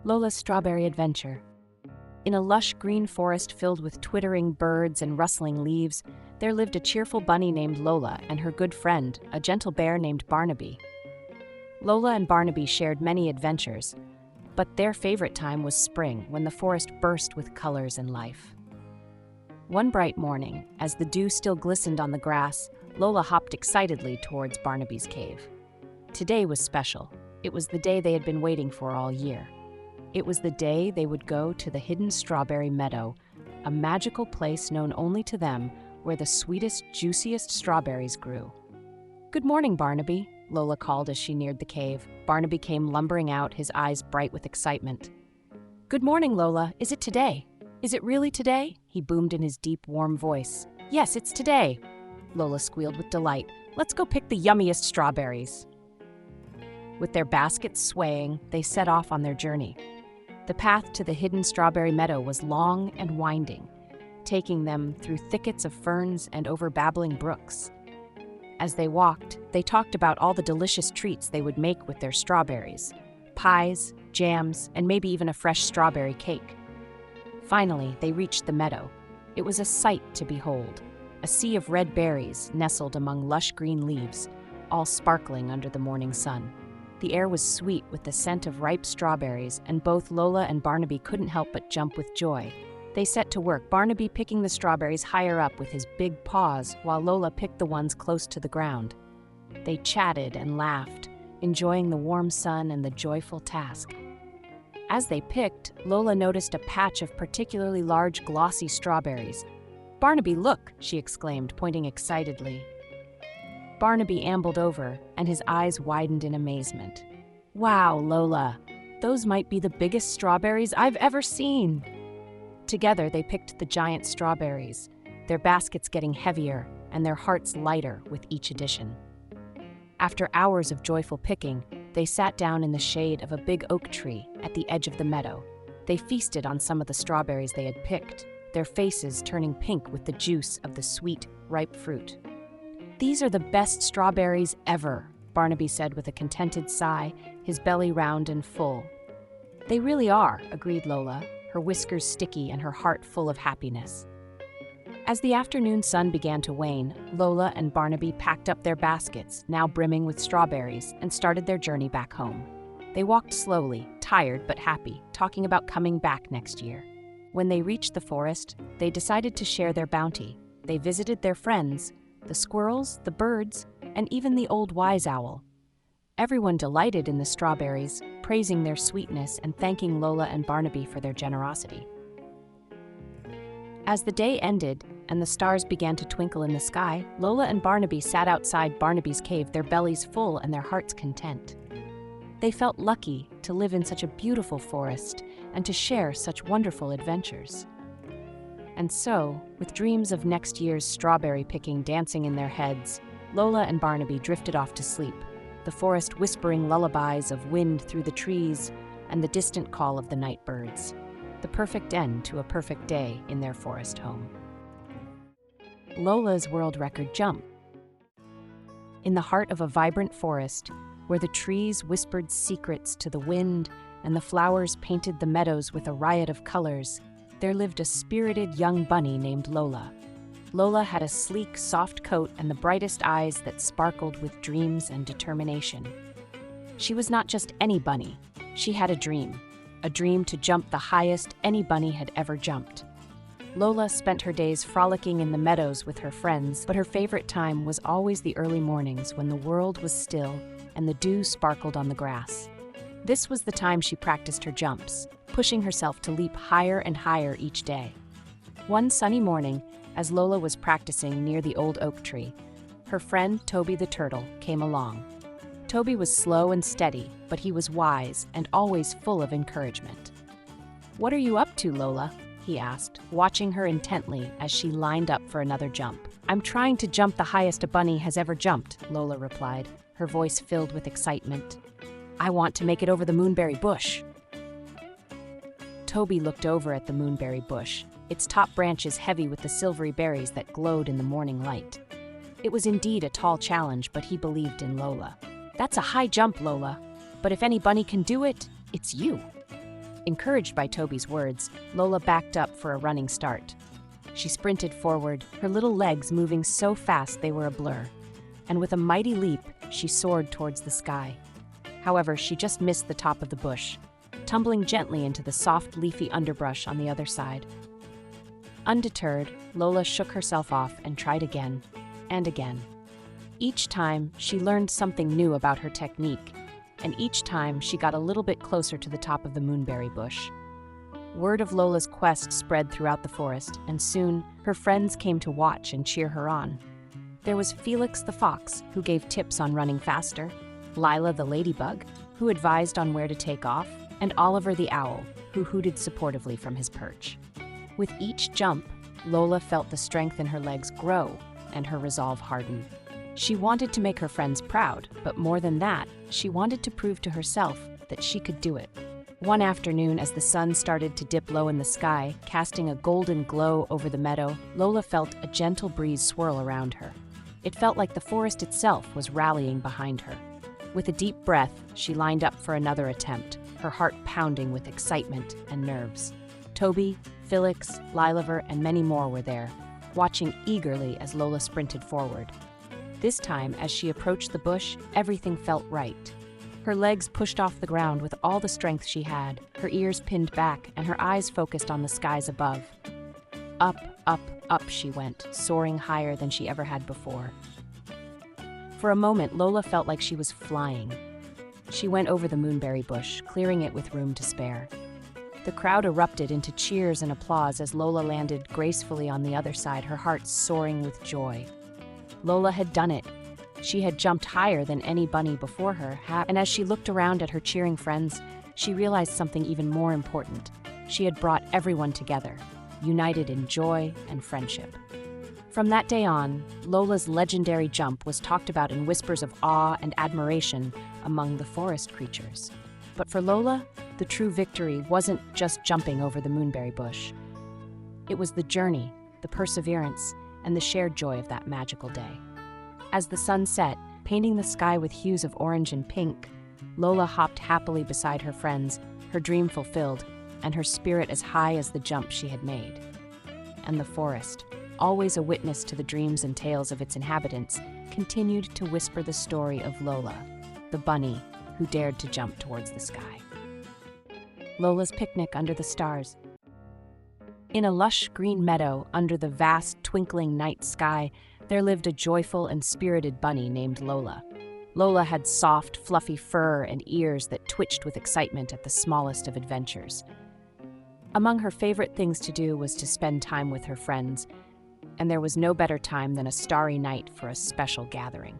Lola's Strawberry Adventure. In a lush green forest filled with twittering birds and rustling leaves, there lived a cheerful bunny named Lola and her good friend, a gentle bear named Barnaby. Lola and Barnaby shared many adventures, but their favorite time was spring, when the forest burst with colors and life. One bright morning, as the dew still glistened on the grass, Lola hopped excitedly towards Barnaby's cave. Today was special. It was the day they had been waiting for all year. It was the day they would go to the hidden strawberry meadow, a magical place known only to them, where the sweetest, juiciest strawberries grew. "Good morning, Barnaby," Lola called as she neared the cave. Barnaby came lumbering out, his eyes bright with excitement. "Good morning, Lola. Is it today? Is it really today?" he boomed in his deep, warm voice. "Yes, it's today," Lola squealed with delight. "Let's go pick the yummiest strawberries." With their baskets swaying, they set off on their journey. The path to the hidden strawberry meadow was long and winding, taking them through thickets of ferns and over babbling brooks. As they walked, they talked about all the delicious treats they would make with their strawberries: pies, jams, and maybe even a fresh strawberry cake. Finally, they reached the meadow. It was a sight to behold, a sea of red berries nestled among lush green leaves, all sparkling under the morning sun. The air was sweet with the scent of ripe strawberries, and both Lola and Barnaby couldn't help but jump with joy. They set to work, Barnaby picking the strawberries higher up with his big paws, while Lola picked the ones close to the ground. They chatted and laughed, enjoying the warm sun and the joyful task. As they picked, Lola noticed a patch of particularly large, glossy strawberries. "Barnaby, look!" she exclaimed, pointing excitedly. Barnaby ambled over, and his eyes widened in amazement. "Wow, Lola! Those might be the biggest strawberries I've ever seen!" Together, they picked the giant strawberries, their baskets getting heavier and their hearts lighter with each addition. After hours of joyful picking, they sat down in the shade of a big oak tree at the edge of the meadow. They feasted on some of the strawberries they had picked, their faces turning pink with the juice of the sweet, ripe fruit. "These are the best strawberries ever," Barnaby said with a contented sigh, his belly round and full. "They really are," agreed Lola, her whiskers sticky and her heart full of happiness. As the afternoon sun began to wane, Lola and Barnaby packed up their baskets, now brimming with strawberries, and started their journey back home. They walked slowly, tired but happy, talking about coming back next year. When they reached the forest, they decided to share their bounty. They visited their friends, the squirrels, the birds, and even the old wise owl. Everyone delighted in the strawberries, praising their sweetness and thanking Lola and Barnaby for their generosity. As the day ended and the stars began to twinkle in the sky, Lola and Barnaby sat outside Barnaby's cave, their bellies full and their hearts content. They felt lucky to live in such a beautiful forest and to share such wonderful adventures. And so, with dreams of next year's strawberry picking dancing in their heads, Lola and Barnaby drifted off to sleep, the forest whispering lullabies of wind through the trees and the distant call of the night birds. The perfect end to a perfect day in their forest home. Lola's world record jump. In the heart of a vibrant forest, where the trees whispered secrets to the wind and the flowers painted the meadows with a riot of colors, there lived a spirited young bunny named Lola. Lola had a sleek, soft coat and the brightest eyes that sparkled with dreams and determination. She was not just any bunny. She had a dream to jump the highest any bunny had ever jumped. Lola spent her days frolicking in the meadows with her friends, but her favorite time was always the early mornings when the world was still and the dew sparkled on the grass. This was the time she practiced her jumps, pushing herself to leap higher and higher each day. One sunny morning, as Lola was practicing near the old oak tree, her friend Toby the turtle came along. Toby was slow and steady, but he was wise and always full of encouragement. "What are you up to, Lola?" he asked, watching her intently as she lined up for another jump. "I'm trying to jump the highest a bunny has ever jumped," Lola replied, her voice filled with excitement. "I want to make it over the moonberry bush." Toby looked over at the moonberry bush, its top branches heavy with the silvery berries that glowed in the morning light. It was indeed a tall challenge, but he believed in Lola. "That's a high jump, Lola, but if any bunny can do it, it's you." Encouraged by Toby's words, Lola backed up for a running start. She sprinted forward, her little legs moving so fast they were a blur. And with a mighty leap, she soared towards the sky. However, she just missed the top of the bush, tumbling gently into the soft, leafy underbrush on the other side. Undeterred, Lola shook herself off and tried again and again. Each time, she learned something new about her technique, and each time she got a little bit closer to the top of the moonberry bush. Word of Lola's quest spread throughout the forest, and soon her friends came to watch and cheer her on. There was Felix the fox, who gave tips on running faster, Lila the ladybug, who advised on where to take off, and Oliver the owl, who hooted supportively from his perch. With each jump, Lola felt the strength in her legs grow and her resolve harden. She wanted to make her friends proud, but more than that, she wanted to prove to herself that she could do it. One afternoon, as the sun started to dip low in the sky, casting a golden glow over the meadow, Lola felt a gentle breeze swirl around her. It felt like the forest itself was rallying behind her. With a deep breath, she lined up for another attempt, her heart pounding with excitement and nerves. Toby, Felix, Liliver, and many more were there, watching eagerly as Lola sprinted forward. This time, as she approached the bush, everything felt right. Her legs pushed off the ground with all the strength she had, her ears pinned back, and her eyes focused on the skies above. Up, up, up she went, soaring higher than she ever had before. For a moment, Lola felt like she was flying. She went over the moonberry bush, clearing it with room to spare. The crowd erupted into cheers and applause as Lola landed gracefully on the other side, her heart soaring with joy. Lola had done it. She had jumped higher than any bunny before her, and as she looked around at her cheering friends, she realized something even more important. She had brought everyone together, united in joy and friendship. From that day on, Lola's legendary jump was talked about in whispers of awe and admiration among the forest creatures. But for Lola, the true victory wasn't just jumping over the moonberry bush. It was the journey, the perseverance, and the shared joy of that magical day. As the sun set, painting the sky with hues of orange and pink, Lola hopped happily beside her friends, her dream fulfilled, and her spirit as high as the jump she had made. And the forest, always a witness to the dreams and tales of its inhabitants, continued to whisper the story of Lola, the bunny who dared to jump towards the sky. Lola's picnic under the stars. In a lush green meadow under the vast twinkling night sky, there lived a joyful and spirited bunny named Lola. Lola had soft, fluffy fur and ears that twitched with excitement at the smallest of adventures. Among her favorite things to do was to spend time with her friends, and there was no better time than a starry night for a special gathering.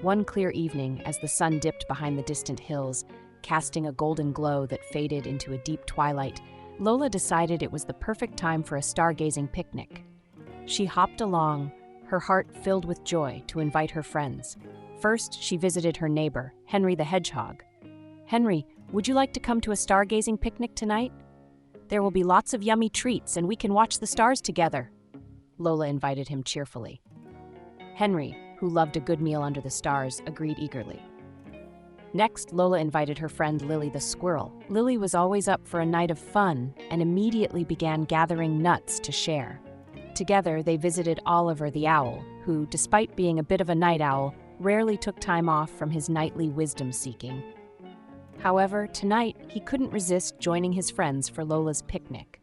One clear evening, as the sun dipped behind the distant hills, casting a golden glow that faded into a deep twilight, Lola decided it was the perfect time for a stargazing picnic. She hopped along, her heart filled with joy, to invite her friends. First, she visited her neighbor, Henry the Hedgehog. "Henry, would you like to come to a stargazing picnic tonight? There will be lots of yummy treats and we can watch the stars together," Lola invited him cheerfully. Henry, who loved a good meal under the stars, agreed eagerly. Next, Lola invited her friend Lily the squirrel. Lily was always up for a night of fun and immediately began gathering nuts to share. Together, they visited Oliver the owl, who, despite being a bit of a night owl, rarely took time off from his nightly wisdom-seeking. However, tonight, he couldn't resist joining his friends for Lola's picnic.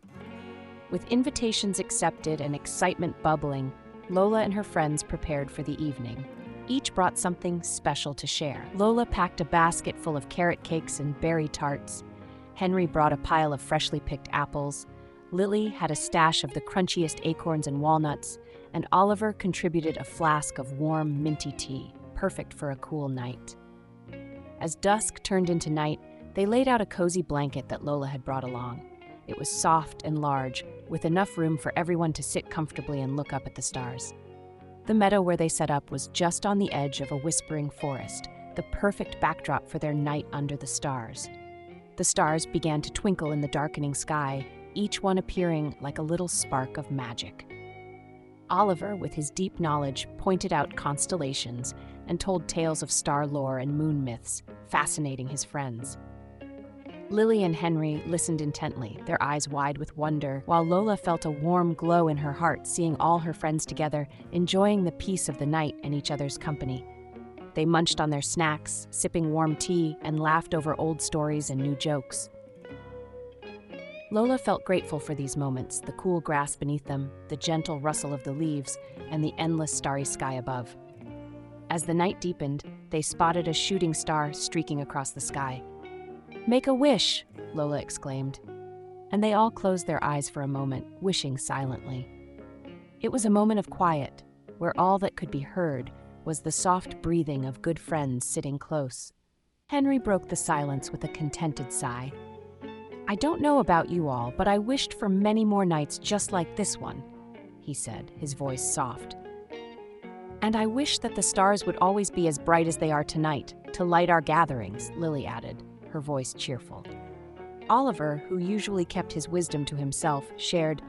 With invitations accepted and excitement bubbling, Lola and her friends prepared for the evening. Each brought something special to share. Lola packed a basket full of carrot cakes and berry tarts. Henry brought a pile of freshly picked apples. Lily had a stash of the crunchiest acorns and walnuts, and Oliver contributed a flask of warm, minty tea, perfect for a cool night. As dusk turned into night, they laid out a cozy blanket that Lola had brought along. It was soft and large, with enough room for everyone to sit comfortably and look up at the stars. The meadow where they set up was just on the edge of a whispering forest, the perfect backdrop for their night under the stars. The stars began to twinkle in the darkening sky, each one appearing like a little spark of magic. Oliver, with his deep knowledge, pointed out constellations and told tales of star lore and moon myths, fascinating his friends. Lily and Henry listened intently, their eyes wide with wonder, while Lola felt a warm glow in her heart seeing all her friends together, enjoying the peace of the night and each other's company. They munched on their snacks, sipping warm tea, and laughed over old stories and new jokes. Lola felt grateful for these moments, the cool grass beneath them, the gentle rustle of the leaves, and the endless starry sky above. As the night deepened, they spotted a shooting star streaking across the sky. "Make a wish!" Lola exclaimed. And they all closed their eyes for a moment, wishing silently. It was a moment of quiet, where all that could be heard was the soft breathing of good friends sitting close. Henry broke the silence with a contented sigh. "I don't know about you all, but I wished for many more nights just like this one," he said, his voice soft. "And I wish that the stars would always be as bright as they are tonight, to light our gatherings," Lily added, her voice cheerful. Oliver, who usually kept his wisdom to himself, shared,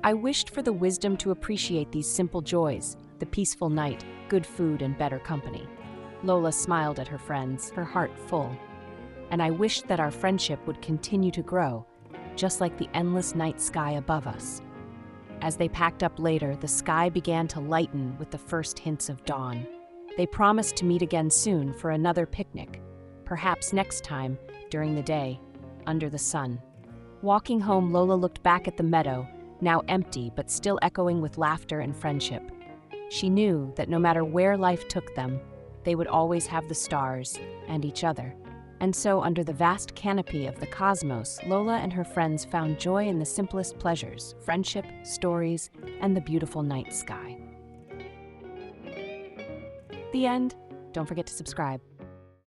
"I wished for the wisdom to appreciate these simple joys, the peaceful night, good food, and better company." Lola smiled at her friends, her heart full. "And I wished that our friendship would continue to grow, just like the endless night sky above us." As they packed up later, the sky began to lighten with the first hints of dawn. They promised to meet again soon for another picnic, perhaps next time, during the day, under the sun. Walking home, Lola looked back at the meadow, now empty but still echoing with laughter and friendship. She knew that no matter where life took them, they would always have the stars and each other. And so, under the vast canopy of the cosmos, Lola and her friends found joy in the simplest pleasures, friendship, stories, and the beautiful night sky. The end. Don't forget to subscribe.